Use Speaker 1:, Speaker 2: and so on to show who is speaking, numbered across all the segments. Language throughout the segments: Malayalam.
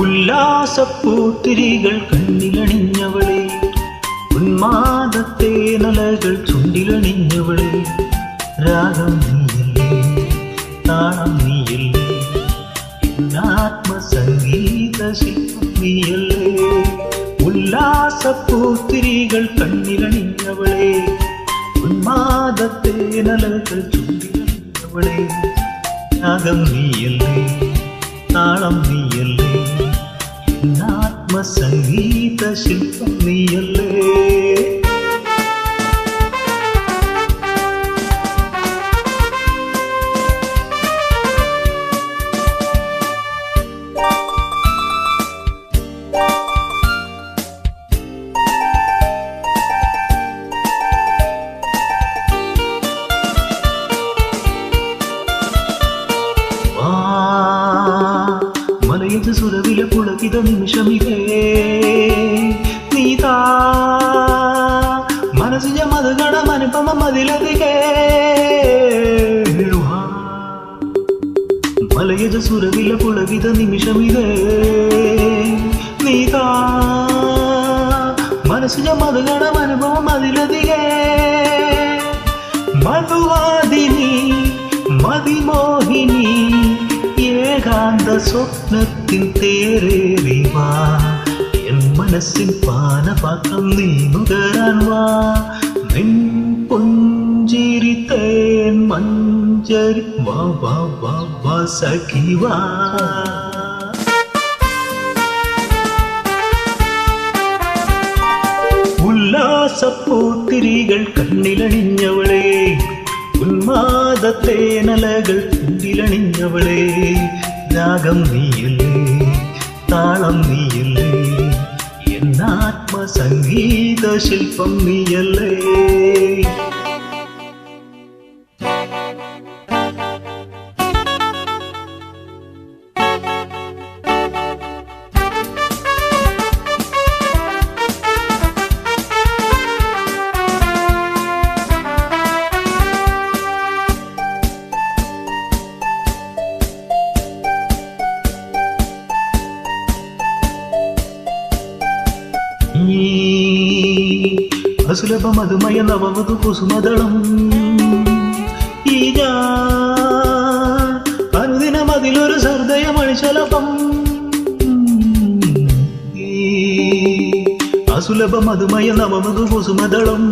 Speaker 1: ഉല്ലാസപ്പൂത്തിരികൾ കണ്ണിലണിഞ്ഞവളെ, ഉന്മാദത്തെ നലകൾ ചുണ്ടിലണിഞ്ഞവളെ, രാഗം നീയല്ലേ, താളം നീയല്ലേ, ആത്മസംഗീത ശില്പം നീയല്ലേ. ഉല്ലാസപ്പൂത്തിരികൾ കണ്ണിലണിഞ്ഞവളെ, ഉന്മാദത്തെ നലകൾ ചുണ്ടിലണിഞ്ഞവളെ, രാഗം നീയല്ലേ, താളം നീയല്ലേ, ആത്മസംഗീത ശില്പം നീയല്ലേ. മലയജ സുരവില പുളകിത നിമിഷമിതേ, നീതാ മനസ്സിജ മധുഗണ മനുപമ മതിലതികേ. മലയജ സുരവില പുളകിത നിമിഷമിതേ, നീതാ മനസ്സിജ മധുഗണ മനുപമ മതിലതികേ. മധുവാദിനി മതിമോഹിനി ഏകാന്ത സ്വപ്നത്തിൻ തേരേറി വാ, എൻ മനസ്സിൻ പാനപാത്രം നീ നുകരാൻ വാ. നിൻ പുഞ്ചിരി തേൻ മഞ്ചരി വാ വാ വാ വാ സഖി വാ. ഉല്ലാസപ്പൂത്തിരികൾ കണ്ണിലണിഞ്ഞവളെ, ഉന്മാദത്തെ നലകൾ ചുണ്ടിലണിഞ്ഞവളെ, രാഗം നീയല്ലേ, താളം നീയല്ലേ, എന്നാത്മസംഗീത ശില്പം നീയല്ലേ. അസുലഭ മധുമയ നവമധു കുസുമദളം, ഈ അനുദിനം അതിലൊരു ഹൃദയമണിശലഭം. അസുലഭ മധുമയ നവമധു കുസുമദളം,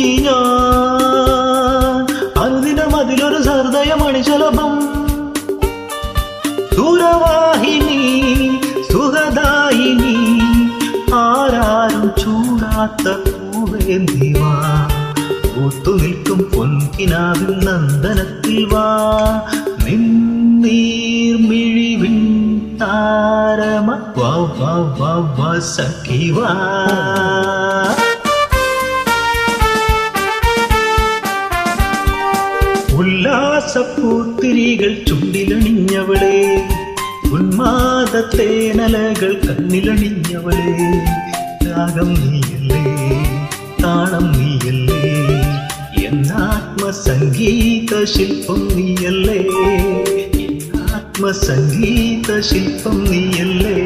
Speaker 1: ഈ അനുദിനം അതിലൊരു ഹൃദയമണിശലഭം. ദൂരവാഹിനി സുഖദായിനി ആരാരും ചൂടാത്ത പൂവേന്തിവാ, കൂത്തു നിൽക്കും പൊൻകിനാവിൻ നന്ദനത്തിൽ വാ. നിന്നീർമിഴിവിൻ താരമ വാ വാ വാ വാ സഖി വാ. ഉല്ലാസപ്പൂത്തിരികൾ ചുണ്ടിലണിഞ്ഞവളെ, ഉന്മാദത്തെ നലകൾ കണ്ണിലണിഞ്ഞവളെ, രാഗം നീയല്ലേ, താളം നീയല്ലേ, എന്നാത്മസംഗീത ശില്പം നീയല്ലേ, ആത്മസംഗീത ശില്പം നീയല്ലേ.